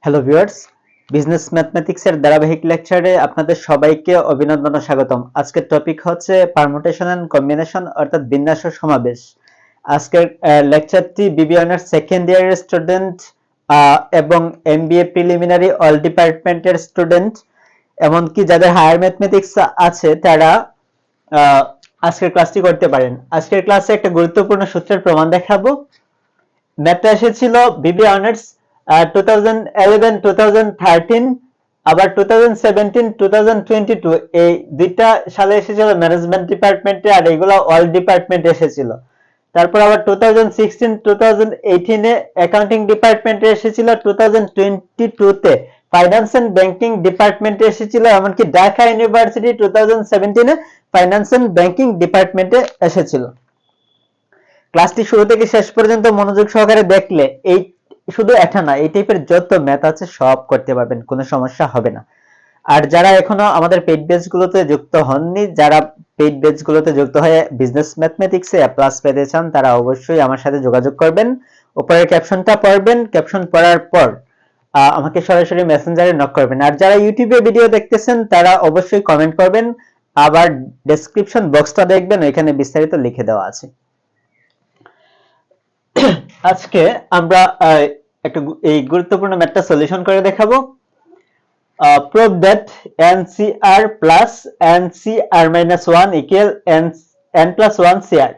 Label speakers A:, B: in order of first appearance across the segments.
A: Hello viewers, business ম্যাথমেটিক্সের ধারাবাহিক লেকচারে আপনাদের সবাইকে অভিনন্দন ও স্বাগতম। আজকের টপিক হচ্ছে পারমুটেশন এন্ড কম্বিনেশন অর্থাৎ বিন্যাস ও সমাবেশ। আজকের লেকচারটি বিবি অনার্স সেকেন্ড ইয়ারের স্টুডেন্ট এবং এমবিএ প্রিলিমিনারি অল ডিপার্টমেন্টের স্টুডেন্ট এমনকি যাদের হায়ার ম্যাথমেটিক্স আছে তারা আজকের ক্লাসটি করতে পারেন। আজকের ক্লাসে একটা গুরুত্বপূর্ণ সূত্রের প্রমাণ দেখাবো। ম্যাথটা এসেছিল বিবি অনার্স 2011-2013 আবার 2017-2022 এই দুইটা সালে এসেছিল ম্যানেজমেন্ট ডিপার্টমেন্টে, আর এগুলো অল ডিপার্টমেন্ট এসেছিল। তারপর আবার 2016-2018 এ অ্যাকাউন্টিং ডিপার্টমেন্টে এসেছিল, 2022 তে ফাইন্যান্স এন্ড ব্যাংকিং ডিপার্টমেন্টে এসেছিল, এমনকি ঢাকা ইউনিভার্সিটি 2017 এ ফাইন্যান্স এন্ড ব্যাংকিং ডিপার্টমেন্টে এসেছিল। ক্লাসটি শুরু থেকে শেষ পর্যন্ত মনোযোগ সহকারে দেখলে এই শুধু এটা না, এই টাইপের যত ম্যাথ আছে সব করতে পারবেন, কোনো সমস্যা হবে না। আর যারা এখনো আমাদের পেইড বেচগুলোতে যুক্ত হননি, যারা পেইড বেচগুলোতে যুক্ত হয়ে বিজনেস ম্যাথমেটিক্সে এ প্লাস পেতে চান, তারা অবশ্যই আমার সাথে যোগাযোগ করবেন। উপরের ক্যাপশনটা পড়বেন, ক্যাপশন পড়ার পর আমাকে সরাসরি মেসেঞ্জারে নক করবেন। আর যারা ইউটিউবে ভিডিও দেখতেছেন তারা অবশ্যই কমেন্ট করবেন, আবার ডেসক্রিপশন বক্সটা দেখবেন, ওইখানে বিস্তারিত লিখে দেওয়া আছে। আজকে আমরা একটা এই গুরুত্বপূর্ণ ম্যাথটা সলিউশন করে দেখাবো। Prove that NCR plus NCR minus 1 equal n plus 1 CR।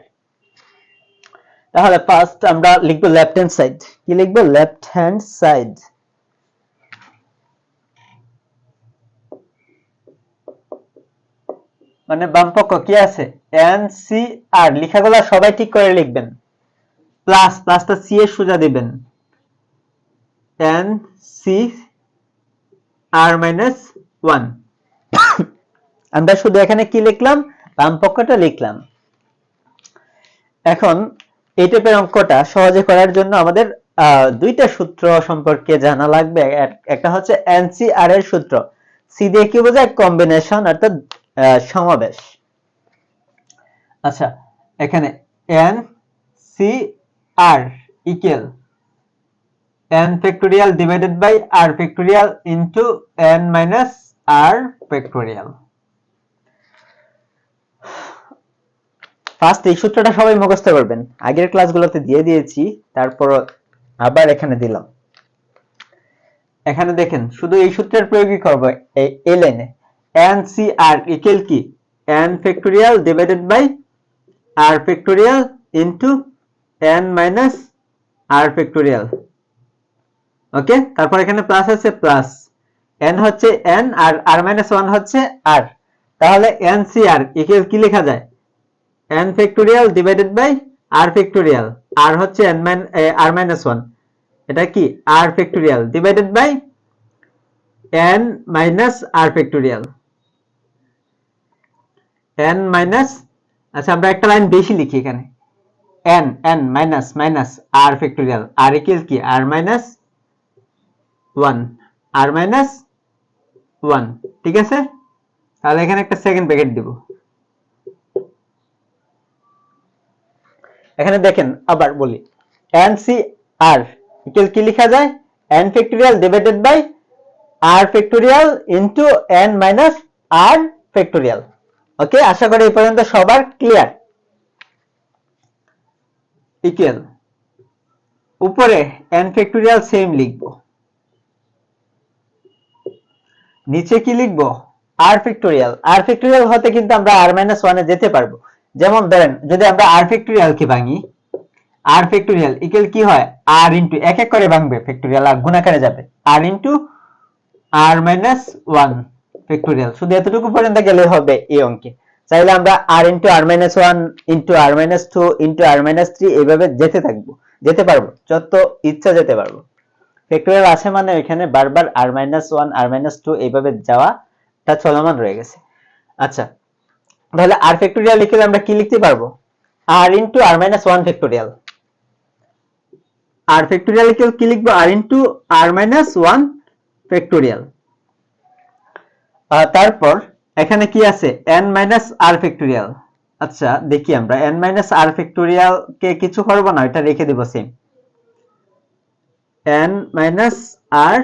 A: তাহলে ফার্স্ট আমরা লিখব লেফট হ্যান্ড সাইড। কি লিখব? Left hand side. মানে বাম পক্ষ কি আছে? NCR লেখাগুলো সবাই ঠিক করে লিখবেন। প্লাস প্লাসটা সি এর সোজা দিবেন, NCR মাইনাস 1। আমরা শুধু এখানে কি লিখলাম? বাম পক্ষটা লিখলাম। এখন এই টাইপের অঙ্কটা সহজে করার জন্য আমাদের দুইটা সূত্র সম্পর্কে জানা লাগবে। একটা হচ্ছে NCR এর সূত্র। সি দিয়ে কি বোঝায়? কম্বিনেশন অর্থাৎ সমাবেশ। আচ্ছা, এখানে NCR equal n factorial divided by r factorial into n minus r factorial। First এই সূত্রটা সবাই মুখস্থ করবেন, আগের ক্লাসগুলোতে দিয়ে দিয়েছি, তারপর আবার এখানে দিলাম। এখানে দেখেন শুধু এই সূত্রের প্রয়োগই করব এই লাইনে। NCR equal কি? n factorial divided by r factorial into n minus r factorial। ওকে, তারপর এখানে প্লাস আছে, প্লাস n হচ্ছে n আর r minus 1 হচ্ছে r। তাহলে NCR equal কি লেখা যায়? n factorial divided by r factorial, r হচ্ছে r minus 1, এটা কি? r factorial divided by n minus r factorial, n minus, আচ্ছা আমরা একটা লাইন বেশি লিখি এখানে, n minus minus r factorial, r equal কি? r minus 1, r minus 1। ঠিক আছে, তাহলে এখানে একটা সেকেন্ড ব্র্যাকেট দিব। এখানে দেখেন আবার বলি, NCR equal কি লেখা যায়? n factorial divided by r factorial into n minus r factorial। ওকে, আশা করি এই পর্যন্ত সবার ক্লিয়ার। ইকুয়াল উপরে n factorial সেম লিখব, নিচে কি লিখব? r factorial। r factorial হতে কিন্তু আমরা r minus 1 এ যেতে পারবো। যেমন ধরেন যদি আমরা r factorial কে ভাঙি, r factorial ইকুয়াল কি হয়? r ইনটু এক এক করে ভাঙবে ফ্যাক্টরিয়াল, আর গুণাকারে যাবে, r into r minus 1 factorial. শুধু এতটুকু পর্যন্ত গেলে হবে এই অঙ্কে। চাইলে আমরা r into r minus 1 into r minus 2 into r minus 3 এইভাবে যেতে পারবো, যত ইচ্ছা যেতে পারবো। ফ্যাক্টরিয়াল আছে মানে এখানে বারবার r minus 1 r minus 2 এইভাবে যাওয়াটা চলমান রয়ে গেছে। আচ্ছা, তাহলে r ফ্যাক্টরিয়াল লিখলে আমরা কি লিখতে পারবো? r into r minus 1 factorial. r factorial কি লিখবো? r into r minus 1 factorial. তারপর এখানে কি আছে? n minus r factorial. আচ্ছা দেখি আমরা n minus r ফ্যাক্টরিয়াল কে কিছু করব না, এটা রেখে দেব same. n minus r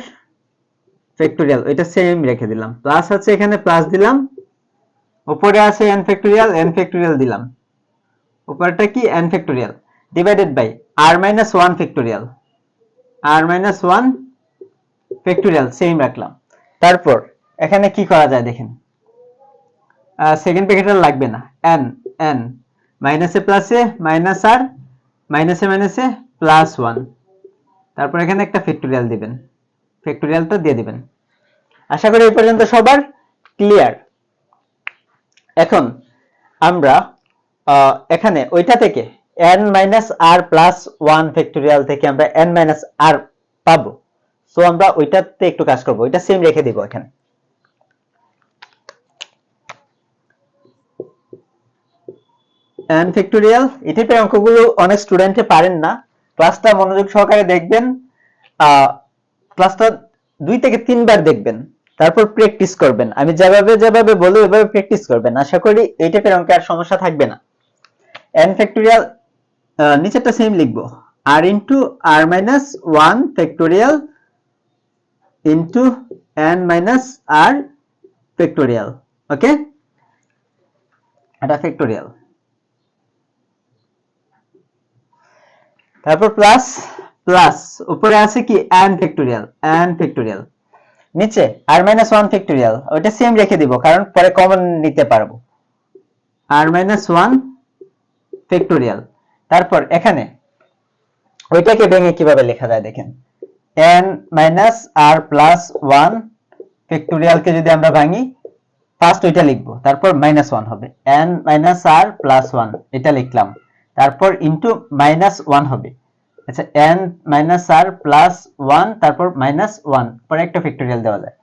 A: factorial, এটা সেম রেখে দিলাম। প্লাস আছে এখানে প্লাস দিলাম, উপরে আছে n ফ্যাক্টোরিয়াল দিলাম। উপরটা কি n factorial divided by r minus 1 factorial, r minus 1 factorial same রাখলাম। তারপর এখানে কি করা যায় দেখেন, সেকেন্ড ফ্যাক্টোরিয়াল লাগবে না, n n মাইনাসে প্লাসে মাইনাস r মাইনাসে প্লাস 1, তারপর এখানে একটা ফ্যাক্টোরিয়াল দিবেন, ফ্যাক্টোরিয়ালটা দিয়ে দিবেন। আশা করি এই পর্যন্ত সবার ক্লিয়ার। এখন আমরা এখানে ওইটা থেকে n minus r plus 1 factorial থেকে আমরা n মাইনাস r পাবো। সো আমরা ওইটাতে একটু কাজ করব, ওইটা সেম রেখে দিব এখানে। n ফ্যাক্টোরিয়াল এই টাইপের অঙ্কগুলো অনেক স্টুডেন্টে পারেন না, ক্লাসটা মনোযোগ সহকারে দেখবেন, ক্লাসটা 2 থেকে 3 বার দেখবেন, তারপর প্র্যাকটিস করবেন। আমি যেভাবে বলি ওইভাবে প্র্যাকটিস করবেন, আশা করি এই টাইপের অঙ্কে আর সমস্যা থাকবে না। n ফ্যাক্টোরিয়াল নিচেরটা সেম লিখবো, r into r minus 1 factorial into n minus r factorial. Okay, এটা ফ্যাক্টোরিয়াল। তারপর প্লাস প্লাস উপরে আছে কি n ফ্যাক্টোরিয়াল, নিচে r মাইনাস 1 ফ্যাক্টোরিয়াল, ওটা সেম রেখে দিব কারণ পরে কমন নিতে পারবো, r মাইনাস 1 ফ্যাক্টোরিয়াল। তারপর এখানে ওইটাকে ভেঙে কিভাবে লেখা যায় দেখেন, n মাইনাস r প্লাস 1 ফ্যাক্টোরিয়ালকে যদি আমরা ভাঙি, ফার্স্ট ওইটা লিখবো, তারপর মাইনাস 1 হবে, n মাইনাস r প্লাস 1 এটা লিখলাম, তারপর ইনটু মাইনাস 1 হবে, আচ্ছা n মাইনাস r প্লাস 1 তারপর মাইনাস 1 পরে একটা ফ্যাক্টোরিয়াল দেওয়া যায়,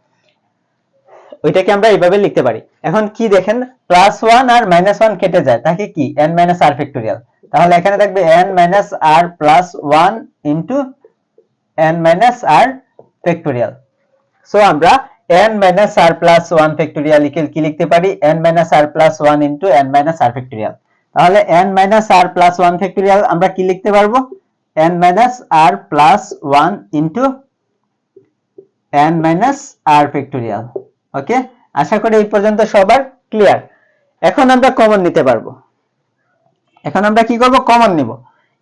A: ওইটাকে আমরা এইভাবে লিখতে পারি। এখন কি দেখেন, প্লাস 1 আর মাইনাস 1 কেটে যায়, তাকে কি n মাইনাস r ফ্যাক্টোরিয়াল, তাহলে এখানে থাকবে n minus r plus 1 into n minus r factorial. So আমরা n minus r plus 1 factorial কি লিখতে পারি, n minus r plus 1 into n minus r factorial. তাহলে n minus r plus 1 factorial আমরা কি লিখতে পারবো, n minus r plus 1 into n minus r factorial. Okay, আশা করি এই পর্যন্ত সবার ক্লিয়ার। এখন আমরা কমন নিতে পারবো, এখন আমরা কি করব, কমন নিব,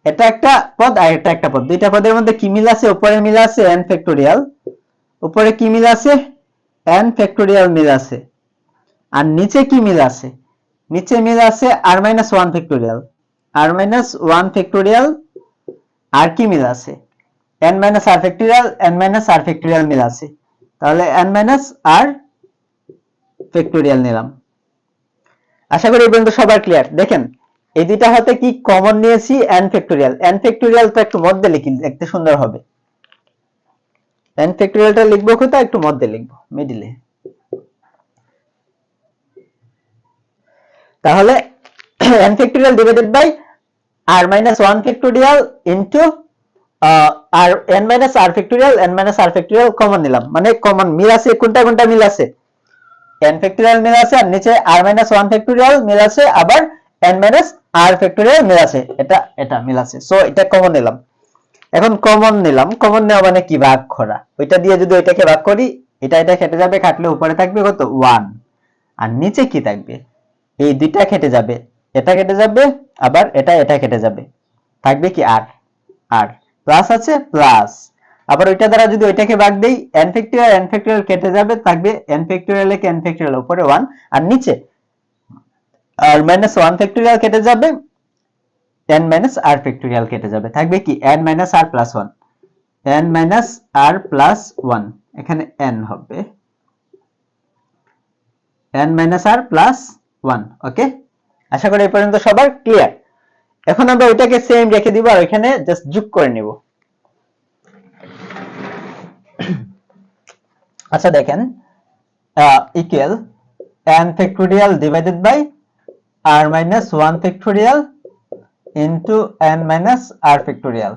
A: এটা একটা পদ আর এটা একটা পদ, দুইটা পদের মধ্যে কি মিল আছে, উপরে মিল আছে n ফ্যাক্টোরিয়াল, উপরে কি মিল আছে n ফ্যাক্টোরিয়াল মিল আছে, আর নিচে কি মিল আছে, নিচে মিল আছে r minus 1 factorial, r minus 1 factorial, আর কি মিল আছে n minus r factorial, n minus r factorial মিল আছে, তাহলে n মাইনাস r ফ্যাক্টোরিয়াল নিলাম। আশা করি এই পর্যন্ত সবার ক্লিয়ার। দেখেন এই দুইটা হাতে কি কমন নিয়েছি, n ফ্যাক্টোরিয়াল তো একটু মধ্যে লিখি, দেখতে সুন্দর হবে, n ফ্যাক্টোরিয়ালটা লিখবো কোথায়, একটু মধ্যে লিখবো, মিডিলে। তাহলে n factorial divided by r minus 1 factorial into আর n minus r factorial common নিলাম, মানে কমন মিল আছে, কোনটা কোনটা মিল আছে, n ফ্যাক্টোরিয়াল মিল আছে, আর নিচে r মাইনাস 1 ফ্যাক্টোরিয়াল মিল আছে, আবার n মাইনাস r ফ্যাক্টোরিয়াল মিল আছে, এটা মিল আছে। সো এটা কমন নিলাম। এখন কমন নিলাম, কমন নেওয়া মানে কি, ভাগ করা, ওইটা দিয়ে যদি ওইটাকে ভাগ করি, এটা কেটে যাবে, কাটলে উপরে থাকবে কত 1, আর নিচে কি থাকবে, এই দুইটা কেটে যাবে, এটা কেটে যাবে, আবার এটা কেটে যাবে, থাকবে কি আর প্লাস আছে প্লাস, আবার ওইটা দ্বারা যদি ওইটাকে ভাগ দেই, n ফ্যাক্টোরিয়াল কেটে যাবে, থাকবে n ফ্যাক্টোরিয়াল কে n ফ্যাক্টোরিয়াল উপরে 1, আর নিচে r মাইনাস 1 ফ্যাক্টোরিয়াল কেটে যাবে, n মাইনাস r ফ্যাক্টোরিয়াল কেটে যাবে, থাকবে কি n minus r plus 1, n minus r plus 1, এখানে n হবে n মাইনাস r প্লাস 1। ওকে, আশা করি এই পর্যন্ত সবার ক্লিয়ার। এখন আমরা ওইটাকে সেম রেখে দিব, আর ওইখানে জাস্ট যোগ করে নিব। আচ্ছা দেখেন, equal n factorial divided by r minus 1 factorial into n minus r factorial,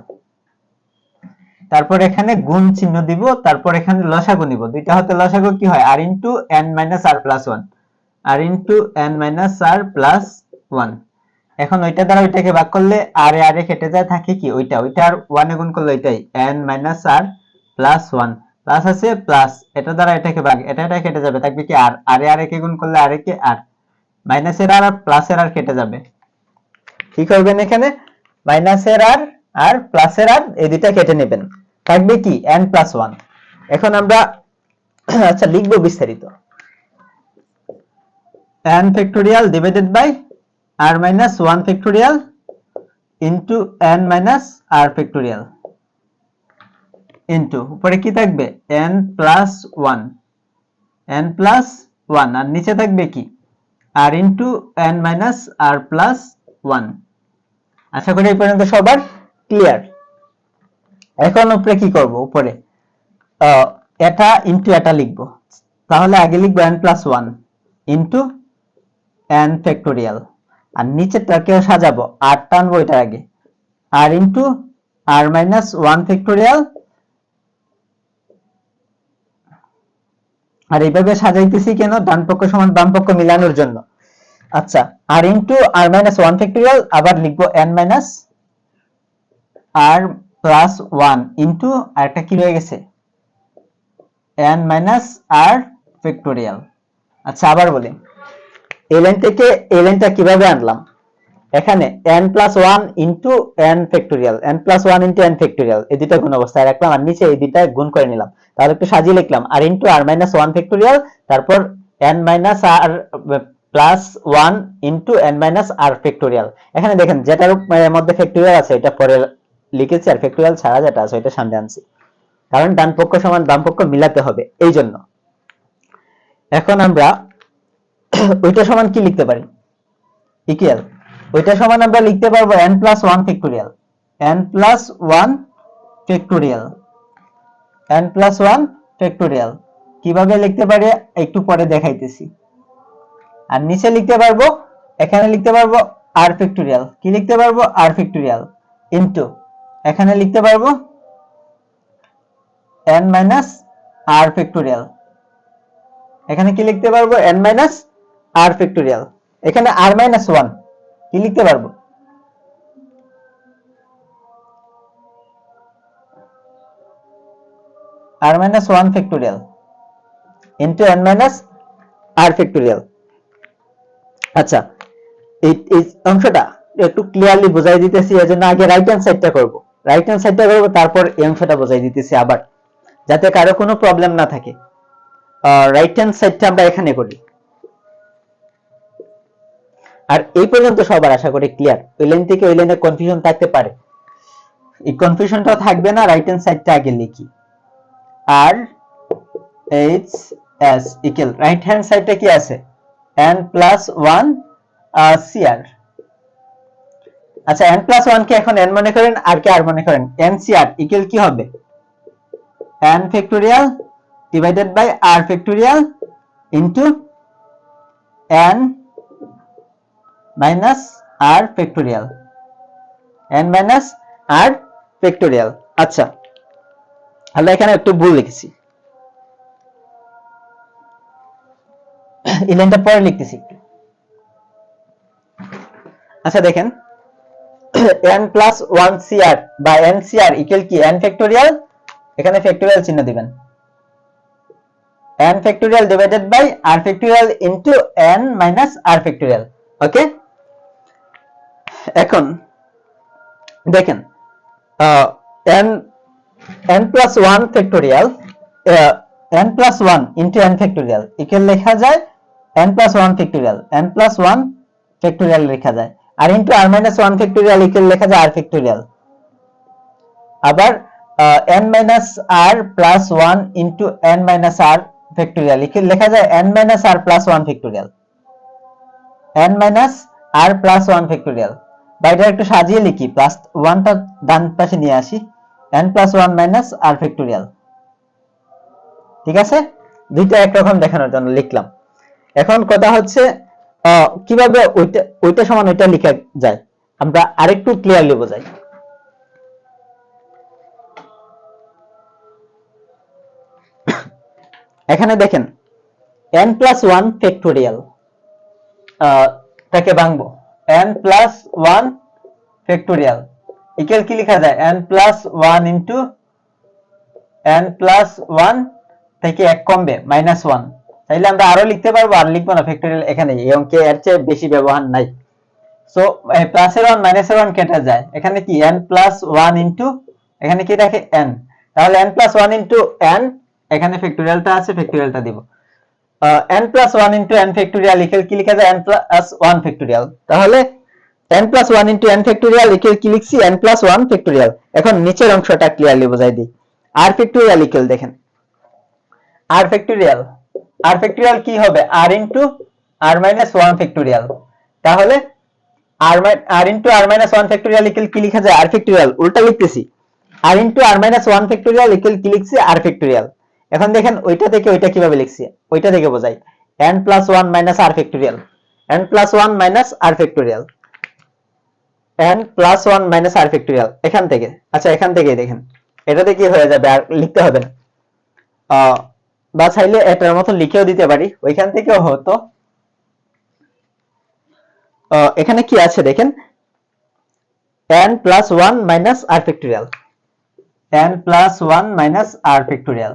A: তারপর এখানে গুণ চিহ্ন দিব, তারপর এখানে লসাগু নিব, দুইটা হতে লসাগু কি হয়, r into n minus r plus 1, r into n minus r plus 1। এখন ওইটা দ্বারা ওইটাকে ভাগ করলে r এ কেটে যায়, থাকে কি ওইটা আর 1 এ গুণ করলে ওইটাই n minus r plus 1, plus আছে প্লাস, এটা দ্বারা এটাকে ভাগ, এটা কেটে যাবে, থাকবে কি আর, আর এ কে গুণ করলে আর কে আর, মাইনাসের আর প্লাসের আর কেটে যাবে। কি করবেন এখানে, মাইনাসের আর প্লাসের আর এই দুইটা কেটে নেবেন, থাকবে কি n প্লাস 1। এখন আমরা আচ্ছা লিখবো বিস্তারিত, n factorial divided by r minus 1 factorial into n minus r factorial into উপরে কি থাকবে n প্লাস 1 আর নিচে থাকবে কি r into n minus r plus 1। আশা করি এই পর্যন্ত সবার ক্লিয়ার। এখন উপরে কি করব, উপরে এটা ইনটু এটা লিখব, তাহলে আগে লিখব n plus 1 into n factorial, আর নিচেরটাকেও সাজাবো, আর টানবো এটার আগে, r into r minus 1 factorial, আর এইভাবে সাজাইতেছি কেন, ডান পক্ষ সমান বাম পক্ষ মিলানোর জন্য। আচ্ছা, r into r minus 1 factorial, আবার লিখবো n minus r plus 1 into আরেকটা কি রয়ে গেছে n মাইনাস r ফ্যাক্টোরিয়াল। আচ্ছা আবার বলি, এই লাইন থেকে এই লাইনটা কিভাবে আনলাম, এখানে n plus 1 into n factorial, n plus 1 into n factorial, এই দুটো গুণ অবস্থায় রাখলাম, আর নিচে এই দুটো গুণ করে নিলাম। তাহলে একটু সাজিয়ে লিখলাম r into r minus 1 factorial, তারপর n minus r plus 1 into n minus r factorial. এখানে দেখেন যেটার মধ্যে ফ্যাক্টোরিয়াল আছে এটা পরে লিখেছি, আর ফ্যাক্টোরিয়াল ছাড়া যেটা আছে এটা সামনে আনছি, কারণ ডান পক্ষ সমান বাম পক্ষ মিলাতে হবে এই জন্য। এখন আমরা ওইটা সমান কি লিখতে পারি, ইকুয়াল, ওইটা সমান আমরা লিখতে পারবো n plus 1 factorial, n plus 1 factorial, n plus 1 factorial. কিভাবে লিখতে পারি একটু পরে দেখাইতেছি। আর নিচে লিখতে পারবো, এখানে লিখতে পারবো r ফ্যাক্টোরিয়াল, কি লিখতে পারবো r ফ্যাক্টোরিয়াল ইনটু এখানে লিখতে পারবো n মাইনাস r ফ্যাক্টোরিয়াল, এখানে কি লিখতে পারবো n মাইনাস r ফ্যাক্টোরিয়াল, এখানে r মাইনাস 1 কি লিখতে পারবো r minus 1 factorial into n minus r factorial. আচ্ছা এই অংশটা একটু ক্লিয়ারলি বোঝাই দিতেছি, এজন্য আগে রাইট হ্যান্ড সাইডটা করব, রাইট হ্যান্ড সাইডটা করব, তারপর এই অংশটা বোঝাই দিতেছি আবার, যাতে কারো কোনো প্রবলেম না থাকে। রাইট হ্যান্ড সাইডটা আমরা এখানে করি। আর এই পর্যন্ত সবার আশা করি ক্লিয়ার, ওই লাইন থেকে ওই লাইনে কনফিউশন থাকতে পারে, এই কনফিউশনটাও থাকবে না। রাইট হ্যান্ড সাইডটা আগে লিখি, R H S equal, right hand সাইডটা কি আছে n প্লাস 1 cr। আচ্ছা n প্লাস 1 কে এখন n মনে করেন, আর কে r মনে করেন, n cr ইকুয়াল কি হবে n factorial divided by r factorial into n minus r factorial, n minus r factorial. আচ্ছা আমরা এখানে একটু ভুল লিখেছি, এই লাইনটা পরে লিখতেছি একটু। আচ্ছা দেখেন n প্লাস 1 cr বা n cr ইকুয়াল কি n ফ্যাক্টোরিয়াল, এখানে ফ্যাক্টোরিয়াল চিহ্ন দিবেন, n factorial divided by r factorial into n minus r factorial. Okay, এখন দেখেন n plus 1 factorial, n plus 1 into n factorial equal লেখা যায় n plus 1 factorial, n plus 1 factorial লেখা যায়, আর into r minus 1 factorial equal লেখা যায় r factorial. আবার n minus r plus 1 into n minus r factorial equal লেখা যায় n minus r plus 1 factorial, n minus r plus 1 factorial. বাইরে একটু সাজিয়ে লিখি, প্লাস 1টা ডান পাশে নিয়ে আসি, n plus 1 minus r factorial. ঠিক আছে, দুইটা একরকম দেখানোর জন্য লিখলাম। এখন কথা হচ্ছে কিভাবে ওইটা সমান ওইটা লেখা যায়, আমরা আরেকটু ক্লিয়ারলি বোঝাই। এখানে দেখেন n প্লাস 1 ফ্যাক্টোরিয়াল, তাকে ভাঙবো, n প্লাস 1 ফ্যাক্টোরিয়াল ইকুয়াল কি লেখা যায় n plus 1 into n plus 1 থেকে 1 কমবে -1, তাইলে আমরা আরো লিখতে পারবো, আর লিখবো না ফ্যাক্টোরিয়াল এখানে, এই অঙ্কে এর চেয়ে বেশি ব্যবহার নাই। সো প্লাসের 1 মাইনাসের 1 কেটে যায়, এখানে কি n প্লাস 1 ইনটু, এখানে কি থাকে n, তাহলে n প্লাস 1 ইনটু n, এখানে ফ্যাক্টোরিয়ালটা আছে, ফ্যাক্টোরিয়ালটা দিব। n plus 1 into n factorial equal কি লেখা যায়, n প্লাস 1 ফ্যাক্টোরিয়াল। তাহলে n plus 1 into n factorial equal কি লিখছি, n প্লাস 1 ফ্যাক্টোরিয়াল। এখন নিচের অংশটা ক্লিয়ারলি বোঝাই দিই। r ফ্যাক্টোরিয়াল ইকুয়াল, দেখেন r ফ্যাক্টোরিয়াল কি হবে, r into r minus 1 factorial. তাহলে r into r minus 1 factorial equal কি লেখা যায়, r ফ্যাক্টোরিয়াল, উল্টা লিখতেছি, r into r minus 1 factorial equal কি লিখছি, r ফ্যাক্টোরিয়াল। এখন দেখেন ওইটা থেকে ওইটা কিভাবে লিখছি, ওইটা থেকে বোঝাই, n plus 1 minus r factorial, n plus 1 minus r factorial, n plus 1 minus r factorial, এখান থেকে। আচ্ছা এখান থেকে দেখেন এটাতে কি হয়ে যাবে, আর লিখতে হবে না, বা চাইলে এটার মতো লিখেও দিতে পারি, ওইখান থেকেও হতো। এখানে কি আছে দেখেন, n plus 1 minus r factorial, n plus 1 minus r factorial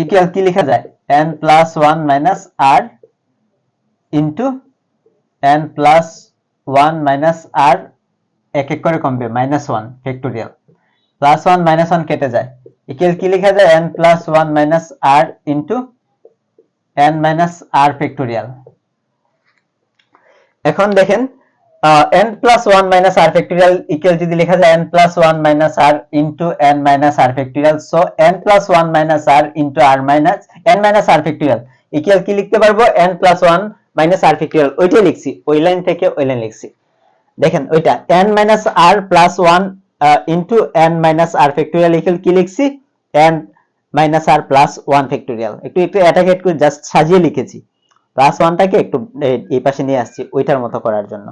A: equal কি লেখা যায়, n plus 1 minus r into n plus 1 minus r, এক এক করে কমবে, -1 ফ্যাক্টোরিয়াল, প্লাস 1 মাইনাস 1 কেটে যায়, ইকুয়াল কি লেখা যায়, n plus 1 minus r into n minus r factorial. এখন দেখেন n plus 1 minus r factorial equal যদি লেখা যায় n plus 1 minus r into n minus r factorial, so n plus 1 minus r into r minus n minus r factorial equal কি লিখতে পারবো, n plus 1 minus r factorial, ওইটাই লিখছি, ওই line থেকে ওই লাইন লিখছি। দেখেন ওইটা n minus r plus 1 into n minus r factorial equal কি লিখছি, n minus r plus 1 factorial. একটু এটাকে একটু জাস্ট সাজিয়ে লিখেছি, প্লাস 1টাকে একটু এই পাশে নিয়ে আসছি ওইটার মতো করার জন্য।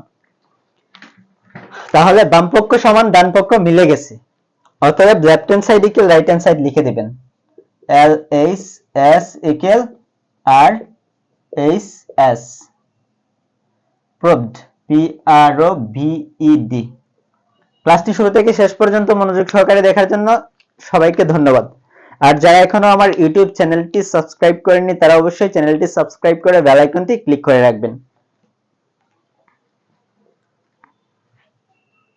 A: তাহলে বাম পক্ষ সমান ডান পক্ষ মিলে গেছে, অতএব left hand side equal right hand side লিখে দিবেন, LHS equal RHS, proved, PROVED। ক্লাসটি শুরু থেকে শেষ পর্যন্ত মনোযোগ সহকারে দেখার জন্য সবাইকে ধন্যবাদ। আর যারা এখনো আমার ইউটিউব চ্যানেলটি সাবস্ক্রাইব করেননি তারা অবশ্যই চ্যানেলটি সাবস্ক্রাইব করে বেল আইকনটি ক্লিক করে রাখবেন।